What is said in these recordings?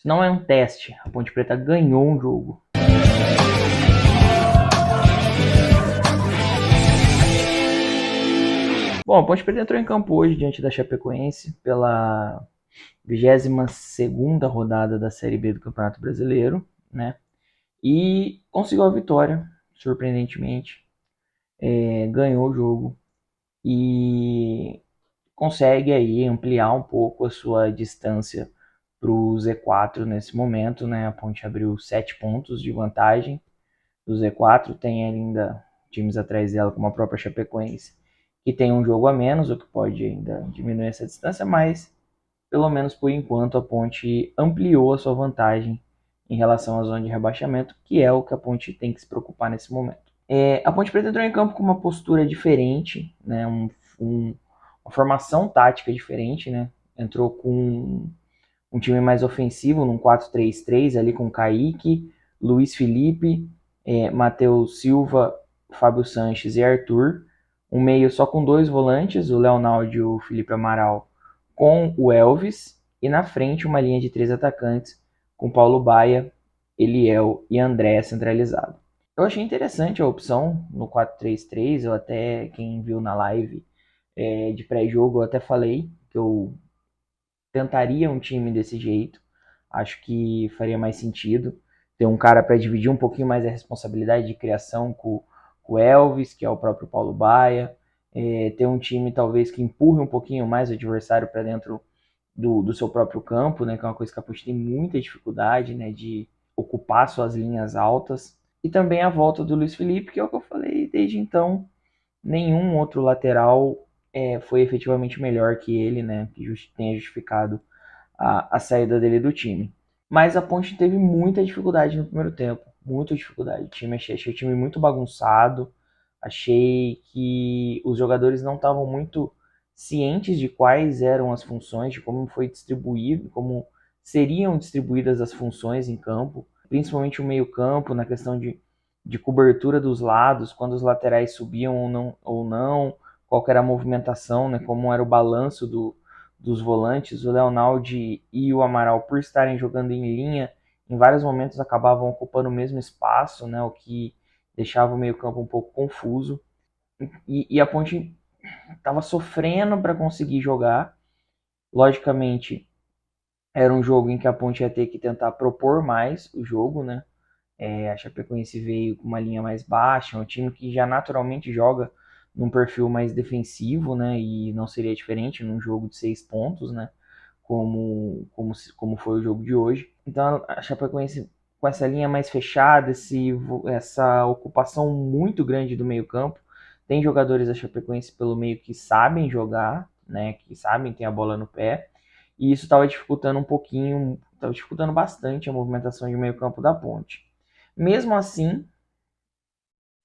Isso não é um teste. A Ponte Preta ganhou um jogo. Bom, a Ponte Preta entrou em campo hoje diante da Chapecoense pela 22ª rodada da Série B do Campeonato Brasileiro, né? E conseguiu a vitória, surpreendentemente. Ganhou o jogo e consegue aí ampliar um pouco a sua distância para o Z4 nesse momento, né? A Ponte abriu 7 pontos de vantagem do Z4, tem ainda times atrás dela, como a própria Chapecoense, que tem um jogo a menos, o que pode ainda diminuir essa distância, mas pelo menos por enquanto a Ponte ampliou a sua vantagem em relação à zona de rebaixamento, que é o que a Ponte tem que se preocupar nesse momento. A Ponte Preta entrou em campo com uma postura diferente, né? Uma formação tática diferente, né? Entrou com um time mais ofensivo, num 4-3-3, ali com Kaique, Luiz Felipe, Matheus Silva, Fábio Sanches e Arthur. Um meio só com 2 volantes, o Leonardo e o Felipe Amaral, com o Elvis. E na frente uma linha de 3 atacantes, com Paulo Baia, Eliel e André centralizado. Eu achei interessante a opção no 4-3-3, eu até, quem viu na live de pré-jogo, eu até falei que eu tentaria um time desse jeito. Acho que faria mais sentido ter um cara para dividir um pouquinho mais a responsabilidade de criação com o Elvis, que é o próprio Paulo Baia. Ter um time talvez que empurre um pouquinho mais o adversário para dentro do seu próprio campo, né, que é uma coisa que a Ponte tem muita dificuldade, né, de ocupar suas linhas altas. E também a volta do Luiz Felipe, que é o que eu falei desde então, nenhum outro lateral foi efetivamente melhor que ele, né, que tenha justificado a saída dele do time. Mas a Ponte teve muita dificuldade no primeiro tempo, muita dificuldade. Achei o time muito bagunçado, achei que os jogadores não estavam muito cientes de quais eram as funções, de como foi distribuído, como seriam distribuídas as funções em campo, principalmente o meio-campo, na questão de cobertura dos lados, quando os laterais subiam ou não, qual era a movimentação, né, como era o balanço dos volantes. O Leonardo e o Amaral, por estarem jogando em linha, em vários momentos acabavam ocupando o mesmo espaço, né, o que deixava o meio-campo um pouco confuso. E a Ponte estava sofrendo para conseguir jogar. Logicamente, era um jogo em que a Ponte ia ter que tentar propor mais o jogo, né? A Chapecoense veio com uma linha mais baixa, um time que já naturalmente joga num perfil mais defensivo, né? E não seria diferente num jogo de 6 pontos, né? Como foi o jogo de hoje. Então a Chapecoense com essa linha mais fechada, essa ocupação muito grande do meio campo, tem jogadores da Chapecoense pelo meio que sabem jogar, né? Que sabem ter a bola no pé. E isso estava dificultando um pouquinho, estava dificultando bastante a movimentação de meio campo da Ponte. Mesmo assim,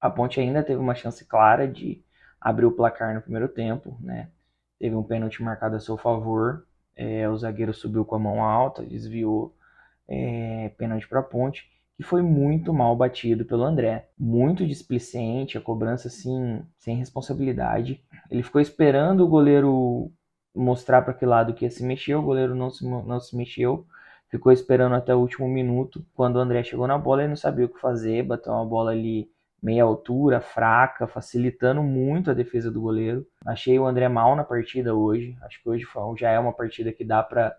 a Ponte ainda teve uma chance clara de abrir o placar no primeiro tempo, né? Teve um pênalti marcado a seu favor, o zagueiro subiu com a mão alta, desviou, pênalti para a Ponte, que foi muito mal batido pelo André. Muito displicente, a cobrança assim, sem responsabilidade. Ele ficou esperando o goleiro mostrar para que lado que ia se mexer, o goleiro não se mexeu, ficou esperando até o último minuto. Quando o André chegou na bola, ele não sabia o que fazer, bateu uma bola ali meia altura, fraca, facilitando muito a defesa do goleiro. Achei o André mal na partida hoje. Acho que hoje já é uma partida que dá para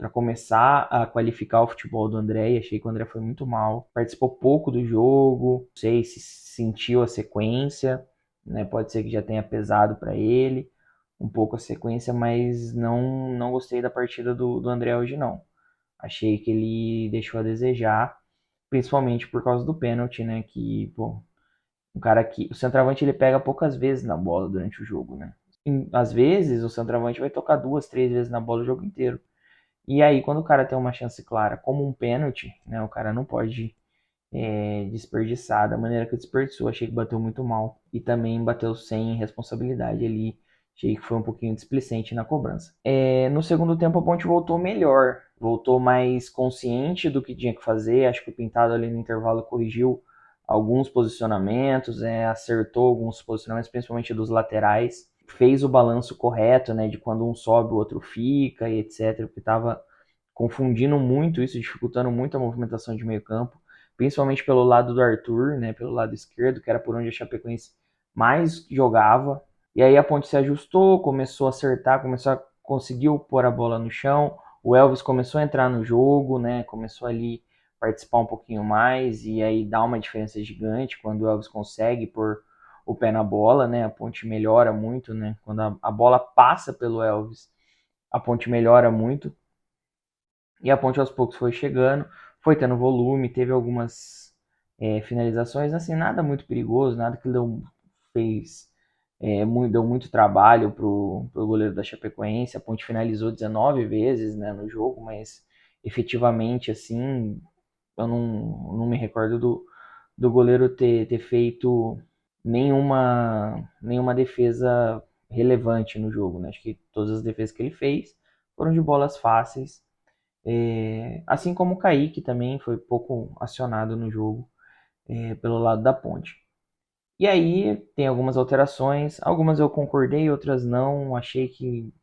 começar a qualificar o futebol do André, e achei que o André foi muito mal. Participou pouco do jogo, não sei se sentiu a sequência, né? Pode ser que já tenha pesado para ele um pouco a sequência, mas não gostei da partida do André hoje não. Achei que ele deixou a desejar, principalmente por causa do pênalti, né? Que, pô, o centroavante ele pega poucas vezes na bola durante o jogo, né? Às vezes o centroavante vai tocar 2, 3 vezes na bola o jogo inteiro. E aí, quando o cara tem uma chance clara, como um pênalti, né, o cara não pode desperdiçar da maneira que desperdiçou. Achei que bateu muito mal. E também bateu sem responsabilidade ali. Achei que foi um pouquinho displicente na cobrança. No segundo tempo, a Ponte voltou melhor. Voltou mais consciente do que tinha que fazer. Acho que o Pintado ali no intervalo corrigiu alguns posicionamentos, acertou alguns posicionamentos, principalmente dos laterais. Fez o balanço correto, né, de quando um sobe, o outro fica e etc. Porque estava confundindo muito isso, dificultando muito a movimentação de meio campo, principalmente pelo lado do Arthur, né, pelo lado esquerdo, que era por onde a Chapecoense mais jogava. E aí a Ponte se ajustou, começou a acertar, conseguiu pôr a bola no chão. O Elvis começou a entrar no jogo, né, começou ali participar um pouquinho mais, e aí dá uma diferença gigante quando o Elvis consegue pôr o pé na bola, né? A Ponte melhora muito, né? Quando a bola passa pelo Elvis, a Ponte melhora muito. E a Ponte aos poucos foi chegando, foi tendo volume, teve algumas finalizações, assim, nada muito perigoso, nada que fez deu muito trabalho pro goleiro da Chapecoense. A Ponte finalizou 19 vezes, né, no jogo, mas efetivamente, assim, eu não me recordo do goleiro ter feito nenhuma defesa relevante no jogo, né? Acho que todas as defesas que ele fez foram de bolas fáceis, assim como o Kaique também foi pouco acionado no jogo, pelo lado da Ponte. E aí tem algumas alterações, algumas eu concordei, outras não. Achei que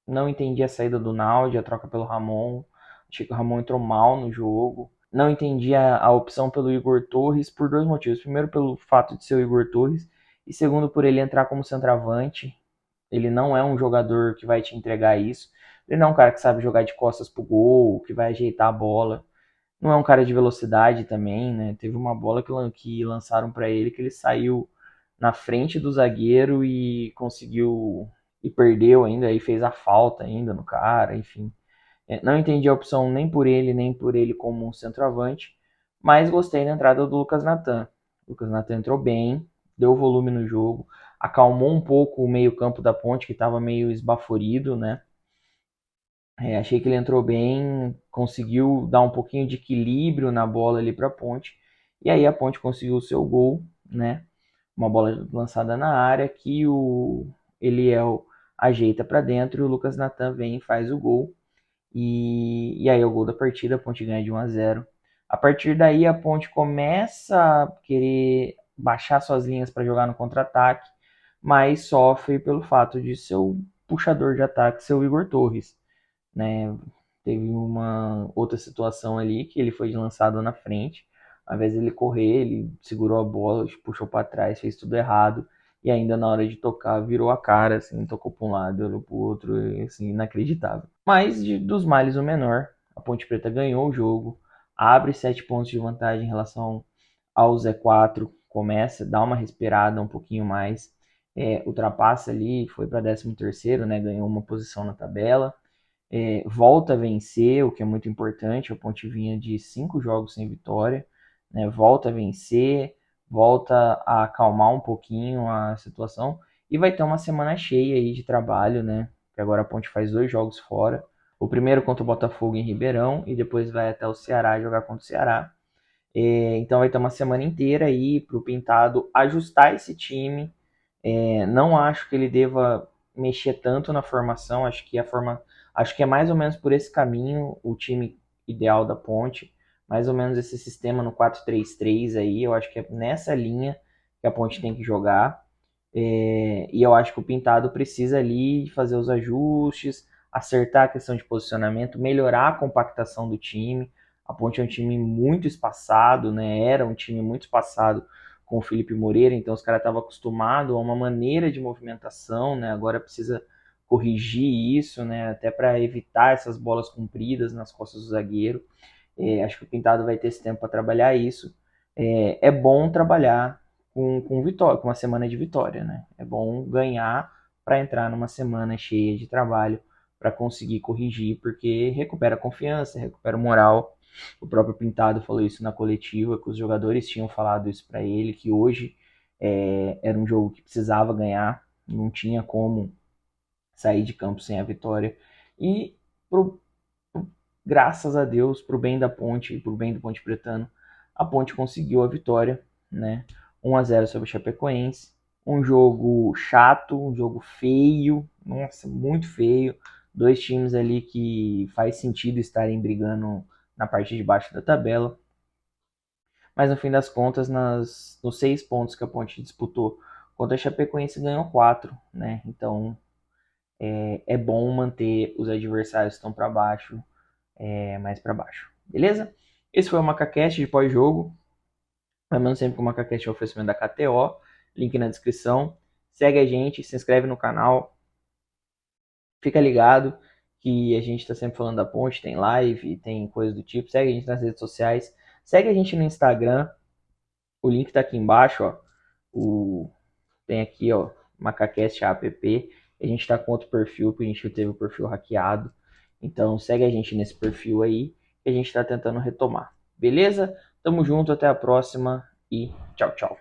não entendi a saída do Naldi, a troca pelo Ramon. Achei que o Ramon entrou mal no jogo. Não entendi a opção pelo Igor Torres por dois motivos. Primeiro, pelo fato de ser o Igor Torres, e segundo, por ele entrar como centroavante. Ele não é um jogador que vai te entregar isso. Ele não é um cara que sabe jogar de costas pro gol, que vai ajeitar a bola. Não é um cara de velocidade também, né? Teve uma bola que lançaram para ele que ele saiu na frente do zagueiro e conseguiu e perdeu ainda, aí fez a falta ainda no cara, enfim. Não entendi a opção nem por ele como um centroavante, mas gostei da entrada do Lucas Natan. O Lucas Natan entrou bem, deu volume no jogo, acalmou um pouco o meio-campo da Ponte, que estava meio esbaforido, né? Achei que ele entrou bem, conseguiu dar um pouquinho de equilíbrio na bola ali para a Ponte, e aí a Ponte conseguiu o seu gol, né? Uma bola lançada na área que o Eliel ajeita para dentro e o Lucas Natan vem e faz o gol. E aí é o gol da partida, a Ponte ganha de 1-0. A partir daí a Ponte começa a querer baixar suas linhas para jogar no contra-ataque, mas sofre pelo fato de seu puxador de ataque ser o Igor Torres, né? Teve uma outra situação ali que ele foi lançado na frente, ao invés de ele correr, ele segurou a bola, puxou para trás, fez tudo errado, e ainda na hora de tocar virou a cara, assim, tocou para um lado, olhou para o outro, assim, inacreditável. Mas dos males o menor, a Ponte Preta ganhou o jogo, abre 7 pontos de vantagem em relação ao Z4, começa, dá uma respirada um pouquinho mais, ultrapassa ali, foi para 13º, né, ganhou uma posição na tabela, volta a vencer, o que é muito importante. A Ponte vinha de 5 jogos sem vitória, né? Volta a vencer, volta a acalmar um pouquinho a situação e vai ter uma semana cheia aí de trabalho, né? Que agora a Ponte faz 2 jogos fora. O primeiro contra o Botafogo em Ribeirão e depois vai até o Ceará jogar contra o Ceará. Então vai ter uma semana inteira aí para o Pintado ajustar esse time. Não acho que ele deva mexer tanto na formação. Acho que é mais ou menos por esse caminho o time ideal da Ponte, mais ou menos esse sistema no 4-3-3 aí. Eu acho que é nessa linha que a Ponte tem que jogar. E eu acho que o Pintado precisa ali fazer os ajustes, acertar a questão de posicionamento, melhorar a compactação do time. A Ponte é um time muito espaçado, né? Era um time muito espaçado com o Felipe Moreira, então os caras estavam acostumados a uma maneira de movimentação, né? Agora precisa corrigir isso, né? Até para evitar essas bolas compridas nas costas do zagueiro. Acho que o Pintado vai ter esse tempo para trabalhar isso. É bom trabalhar com vitória, com uma semana de vitória, né? É bom ganhar para entrar numa semana cheia de trabalho para conseguir corrigir, porque recupera a confiança, recupera o moral. O próprio Pintado falou isso na coletiva, que os jogadores tinham falado isso para ele, que hoje era um jogo que precisava ganhar, não tinha como sair de campo sem a vitória. E pro, graças a Deus, pro bem da Ponte e pro bem do Ponte Pretano, a Ponte conseguiu a vitória, né? 1-0 sobre o Chapecoense. Um jogo chato, um jogo feio, nossa, muito feio. Dois times ali que faz sentido estarem brigando na parte de baixo da tabela. Mas no fim das contas, nos 6 pontos que a Ponte disputou contra a Chapecoense, ganhou 4, né? Então é bom manter os adversários que estão para baixo mais para baixo. Beleza? Esse foi o MacaCast de pós-jogo. Lembrando sempre que o MacaCast é um oferecimento da KTO. Link na descrição. Segue a gente, se inscreve no canal. Fica ligado que a gente está sempre falando da ponte, tem live, tem coisa do tipo. Segue a gente nas redes sociais. Segue a gente no Instagram. O link tá aqui embaixo, ó. Tem aqui, ó, MacaCast app. A gente tá com outro perfil, que a gente teve o perfil hackeado. Então segue a gente nesse perfil aí, que a gente tá tentando retomar. Beleza? Tamo junto, até a próxima e tchau, tchau.